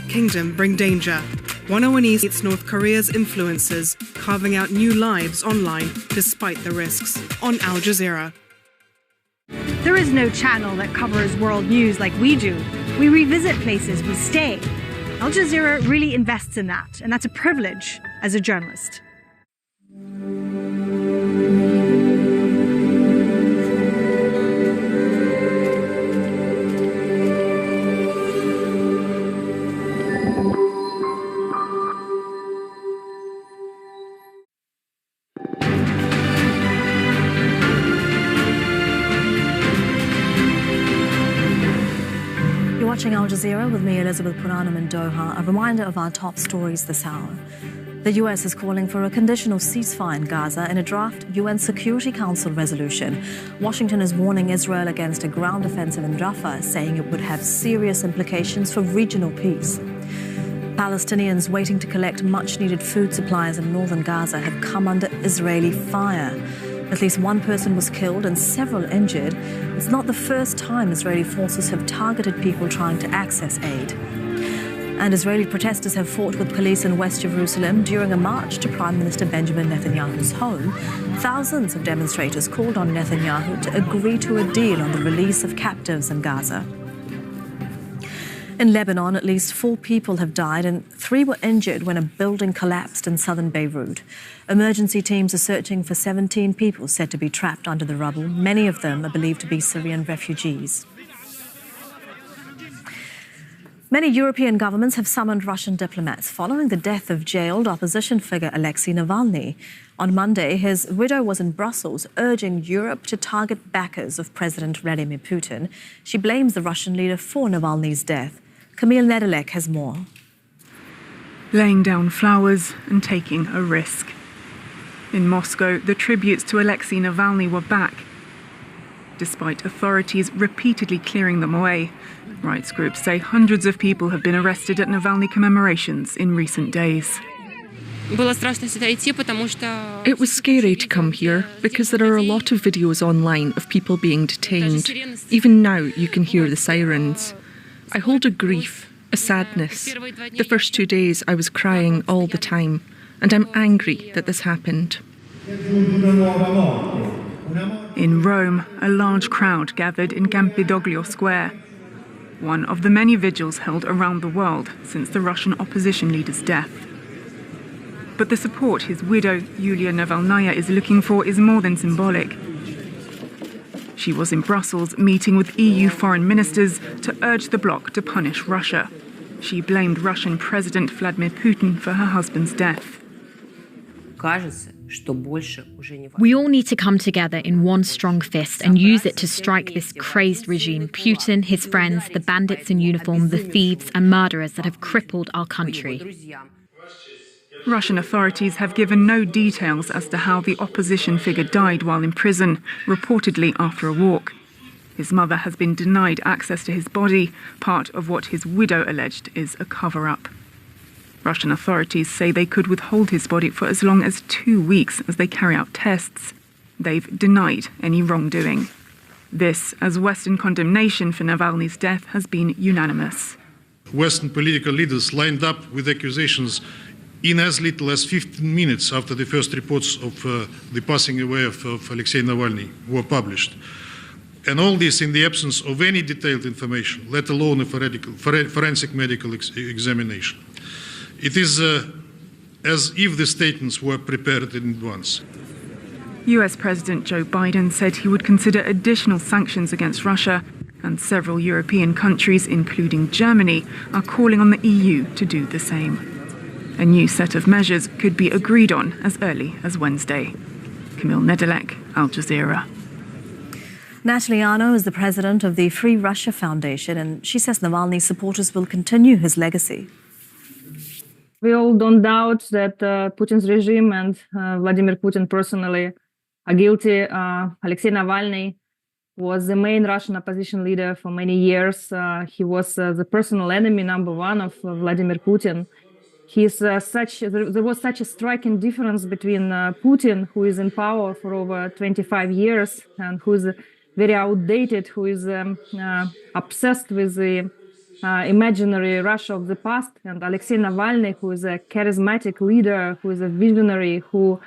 Kingdom bring danger. 101 East North Korea's influencers carving out new lives online despite the risks. On Al Jazeera. There is no channel that covers world news like we do. We revisit places, we stay. Al Jazeera really invests in that, and that's a privilege as a journalist. Watching Al Jazeera with me, Elizabeth Puranam in Doha. A reminder of our top stories this hour. The US is calling for a conditional ceasefire in Gaza in a draft UN Security Council resolution. Washington is warning Israel against a ground offensive in Rafah, saying it would have serious implications for regional peace. Palestinians waiting to collect much-needed food supplies in northern Gaza have come under Israeli fire. At least one person was killed and several injured. It's not the first time Israeli forces have targeted people trying to access aid. And Israeli protesters have fought with police in West Jerusalem during a march to Prime Minister Benjamin Netanyahu's home. Thousands of demonstrators called on Netanyahu to agree to a deal on the release of captives in Gaza. In Lebanon, at least 4 people have died and 3 were injured when a building collapsed in southern Beirut. Emergency teams are searching for 17 people said to be trapped under the rubble. Many of them are believed to be Syrian refugees. Many European governments have summoned Russian diplomats following the death of jailed opposition figure Alexei Navalny. On Monday, his widow was in Brussels urging Europe to target backers of President Vladimir Putin. She blames the Russian leader for Navalny's death. Camille Nedelec has more. Laying down flowers and taking a risk. In Moscow, the tributes to Alexei Navalny were back, despite authorities repeatedly clearing them away. Rights groups say hundreds of people have been arrested at Navalny commemorations in recent days. It was scary to come here because there are a lot of videos online of people being detained. Even now you can hear the sirens. I hold a grief, a sadness. The first 2 days I was crying all the time, and I'm angry that this happened. In Rome, a large crowd gathered in Campidoglio Square, one of the many vigils held around the world since the Russian opposition leader's death. But the support his widow, Yulia Navalnaya, is looking for is more than symbolic. She was in Brussels meeting with EU foreign ministers to urge the bloc to punish Russia. She blamed Russian President Vladimir Putin for her husband's death. We all need to come together in one strong fist and use it to strike this crazed regime, Putin, his friends, the bandits in uniform, the thieves and murderers that have crippled our country. Russian authorities have given no details as to how the opposition figure died while in prison, reportedly after a walk. His mother has been denied access to his body, part of what his widow alleged is a cover-up. Russian authorities say they could withhold his body for as long as 2 weeks as they carry out tests. They've denied any wrongdoing. This, as Western condemnation for Navalny's death has been unanimous. Western political leaders lined up with accusations in as little as 15 minutes after the first reports of the passing away of Alexei Navalny were published. And all this in the absence of any detailed information, let alone a forensic medical examination. It is as if the statements were prepared in advance. US President Joe Biden said he would consider additional sanctions against Russia, and several European countries, including Germany, are calling on the EU to do the same. A new set of measures could be agreed on as early as Wednesday. Camille Nedelec, Al Jazeera. Natalie Arno is the president of the Free Russia Foundation, and she says Navalny's supporters will continue his legacy. We all don't doubt that Putin's regime and Vladimir Putin personally are guilty. Alexei Navalny was the main Russian opposition leader for many years. He was the personal enemy #1 of Vladimir Putin. There was such a striking difference between Putin, who is in power for over 25 years and who is very outdated, who is obsessed with the imaginary Russia of the past. And Alexei Navalny, who is a charismatic leader, who is a visionary, who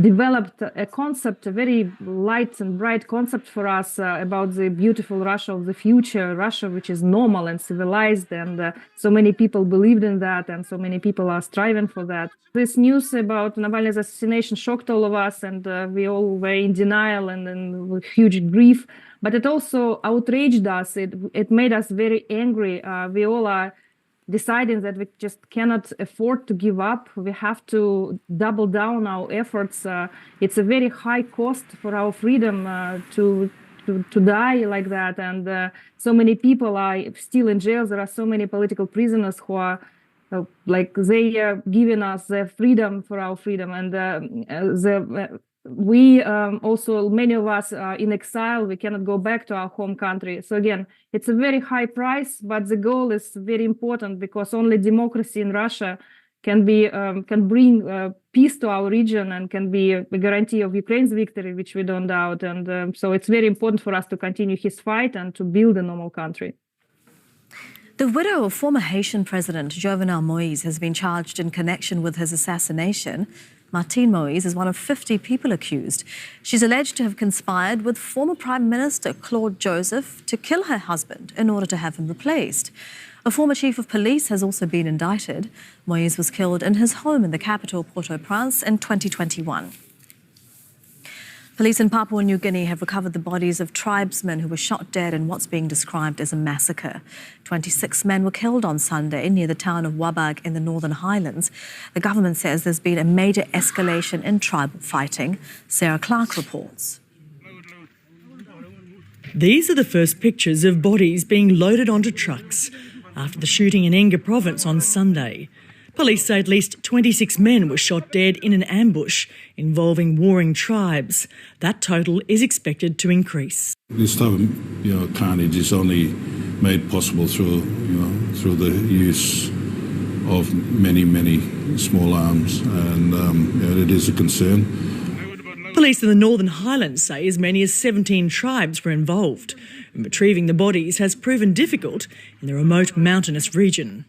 developed a concept, a very light and bright concept for us about the beautiful Russia of the future, Russia which is normal and civilized, and so many people believed in that, and so many people are striving for that. This news about Navalny's assassination shocked all of us, and we all were in denial and with huge grief, but it also outraged us. It made us very angry. We all are deciding that we just cannot afford to give up. We have to double down our efforts. It's a very high cost for our freedom to die like that. And so many people are still in jail. There are so many political prisoners who are they are giving us their freedom for our freedom. And we also, many of us are in exile. We cannot go back to our home country. So again, it's a very high price, but the goal is very important, because only democracy in Russia can bring peace to our region and can be a guarantee of Ukraine's victory, which we don't doubt. And so it's very important for us to continue his fight and to build a normal country. The widow of former Haitian President Jovenel Moïse has been charged in connection with his assassination. Martine Moïse is one of 50 people accused. She's alleged to have conspired with former Prime Minister Claude Joseph to kill her husband in order to have him replaced. A former chief of police has also been indicted. Moïse was killed in his home in the capital, Port-au-Prince, in 2021. Police in Papua New Guinea have recovered the bodies of tribesmen who were shot dead in what's being described as a massacre. 26 men were killed on Sunday near the town of Wabag in the Northern Highlands. The government says there's been a major escalation in tribal fighting. Sarah Clark reports. These are the first pictures of bodies being loaded onto trucks after the shooting in Enga province on Sunday. Police say at least 26 men were shot dead in an ambush involving warring tribes. That total is expected to increase. This type of carnage is only made possible through the use of many small arms, and it is a concern. Police in the Northern Highlands say as many as 17 tribes were involved, and retrieving the bodies has proven difficult in the remote mountainous region.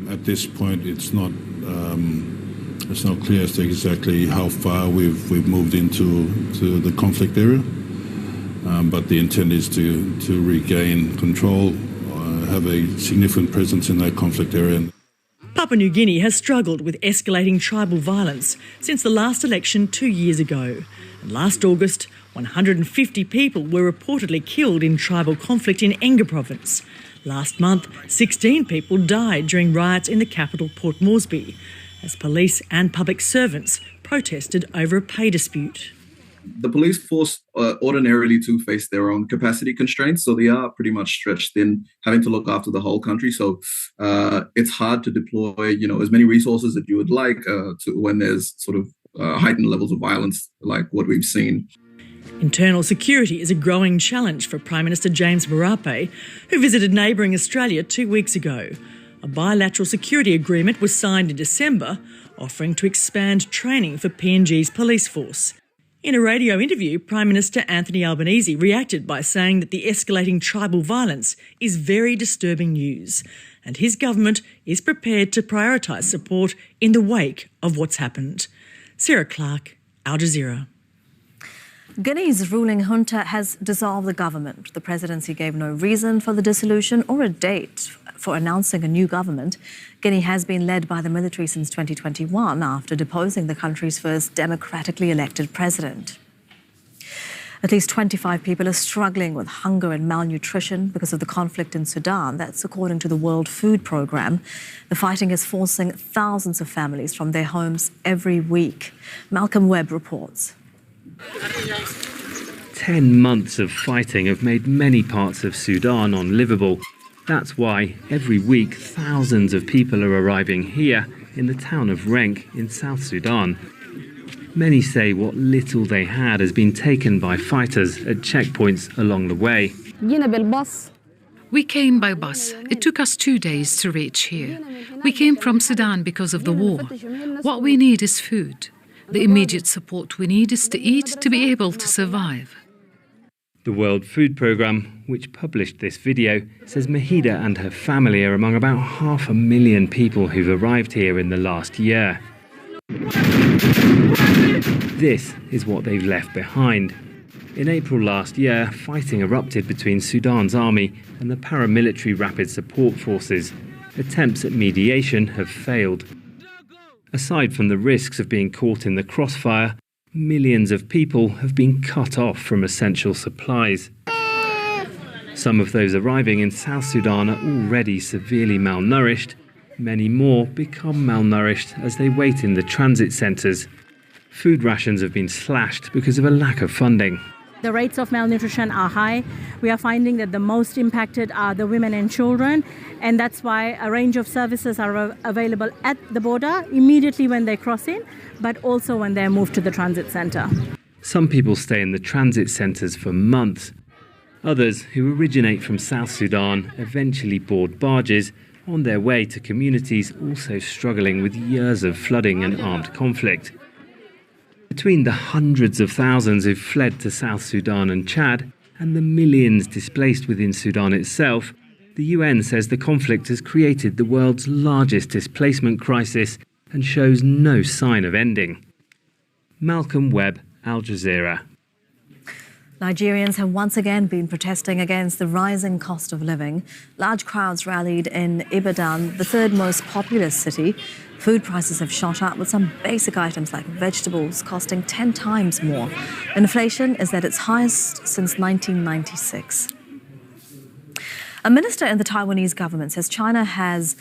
At this point, it's not clear as to exactly how far we've moved into the conflict area, but the intent is to regain control, have a significant presence in that conflict area. Papua New Guinea has struggled with escalating tribal violence since the last election 2 years ago. And last August, 150 people were reportedly killed in tribal conflict in Enga province. Last month, 16 people died during riots in the capital, Port Moresby, as police and public servants protested over a pay dispute. The police force ordinarily to face their own capacity constraints, so they are pretty much stretched thin, having to look after the whole country. So it's hard to deploy, as many resources that you would like to when there's sort of heightened levels of violence like what we've seen. Internal security is a growing challenge for Prime Minister James Marape, who visited neighbouring Australia 2 weeks ago. A bilateral security agreement was signed in December, offering to expand training for PNG's police force. In a radio interview, Prime Minister Anthony Albanese reacted by saying that the escalating tribal violence is very disturbing news, and his government is prepared to prioritise support in the wake of what's happened. Sarah Clark, Al Jazeera. Guinea's ruling junta has dissolved the government. The presidency gave no reason for the dissolution or a date for announcing a new government. Guinea has been led by the military since 2021 after deposing the country's first democratically elected president. At least 25 people are struggling with hunger and malnutrition because of the conflict in Sudan. That's according to the World Food Programme. The fighting is forcing thousands of families from their homes every week. Malcolm Webb reports. 10 months of fighting have made many parts of Sudan unlivable. That's why every week thousands of people are arriving here in the town of Renk in South Sudan. Many say what little they had has been taken by fighters at checkpoints along the way. We came by bus. It took us 2 days to reach here. We came from Sudan because of the war. What we need is food. The immediate support we need is to eat to be able to survive. The World Food Programme, which published this video, says Mahida and her family are among about 500,000 people who've arrived here in the last year. This is what they've left behind. In April last year, fighting erupted between Sudan's army and the paramilitary Rapid Support Forces. Attempts at mediation have failed. Aside from the risks of being caught in the crossfire, millions of people have been cut off from essential supplies. Some of those arriving in South Sudan are already severely malnourished. Many more become malnourished as they wait in the transit centres. Food rations have been slashed because of a lack of funding. The rates of malnutrition are high. We are finding that the most impacted are the women and children, and that's why a range of services are available at the border immediately when they cross in, but also when they're moved to the transit centre. Some people stay in the transit centres for months. Others, who originate from South Sudan, eventually board barges on their way to communities also struggling with years of flooding and armed conflict. Between the hundreds of thousands who've fled to South Sudan and Chad and the millions displaced within Sudan itself, the UN says the conflict has created the world's largest displacement crisis and shows no sign of ending. Malcolm Webb, Al Jazeera. Nigerians have once again been protesting against the rising cost of living. Large crowds rallied in Ibadan, the third most populous city. Food prices have shot up, with some basic items like vegetables costing 10 times more. Inflation is at its highest since 1996. A minister in the Taiwanese government says China has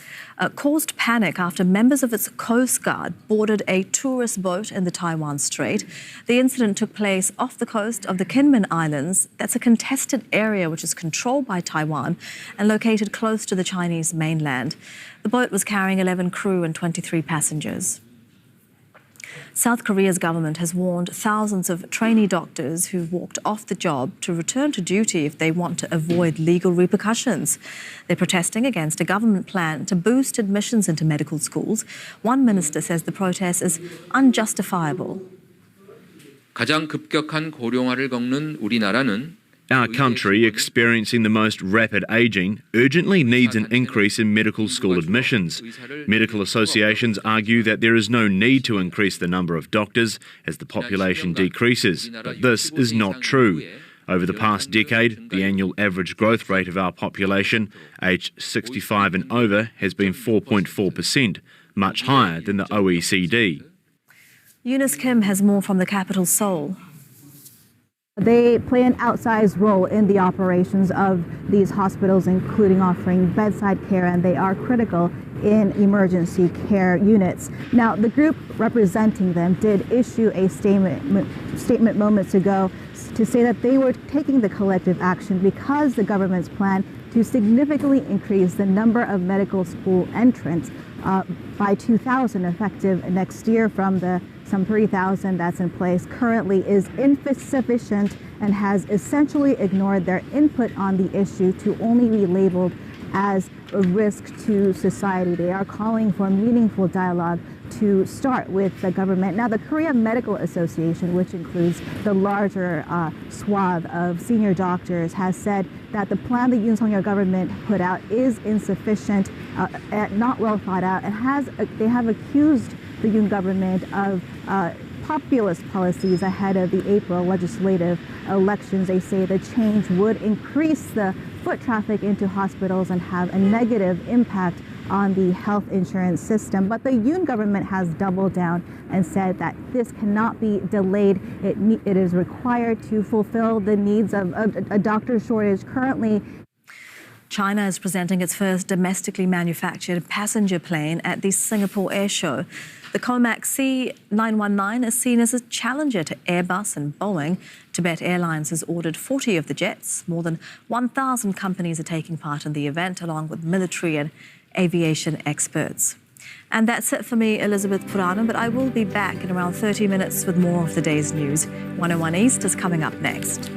caused panic after members of its Coast Guard boarded a tourist boat in the Taiwan Strait. The incident took place off the coast of the Kinmen Islands. That's a contested area which is controlled by Taiwan and located close to the Chinese mainland. The boat was carrying 11 crew and 23 passengers. South Korea's government has warned thousands of trainee doctors who've walked off the job to return to duty if they want to avoid legal repercussions. They're protesting against a government plan to boost admissions into medical schools. One minister says the protest is unjustifiable. 가장 급격한 고령화를 겪는 우리나라는 Our country, experiencing the most rapid ageing, urgently needs an increase in medical school admissions. Medical associations argue that there is no need to increase the number of doctors as the population decreases, but this is not true. Over the past decade, the annual average growth rate of our population, aged 65 and over, has been 4.4%, much higher than the OECD. Eunice Kim has more from the capital, Seoul. They play an outsized role in the operations of these hospitals, including offering bedside care, and they are critical in emergency care units. Now, the group representing them did issue a statement moments ago to say that they were taking the collective action because the government's plan to significantly increase the number of medical school entrants by 2,000 effective next year from the some 3,000 that's in place currently is insufficient and has essentially ignored their input on the issue to only be labeled as a risk to society. They are calling for meaningful dialogue to start with the government. Now, the Korea Medical Association, which includes the larger swath of senior doctors, has said that the plan the Yoon Suk-yeol government put out is insufficient, not well thought out, and they have accused the Yoon government of populist policies ahead of the April legislative elections. They say the change would increase the foot traffic into hospitals and have a negative impact on the health insurance system. But the Yoon government has doubled down and said that this cannot be delayed. It is required to fulfill the needs of a doctor shortage currently. China is presenting its first domestically manufactured passenger plane at the Singapore Air Show. The Comac C919 is seen as a challenger to Airbus and Boeing. Tibet Airlines has ordered 40 of the jets. More than 1,000 companies are taking part in the event, along with military and aviation experts. And that's it for me, Elizabeth Purana, but I will be back in around 30 minutes with more of the day's news. 101 East is coming up next.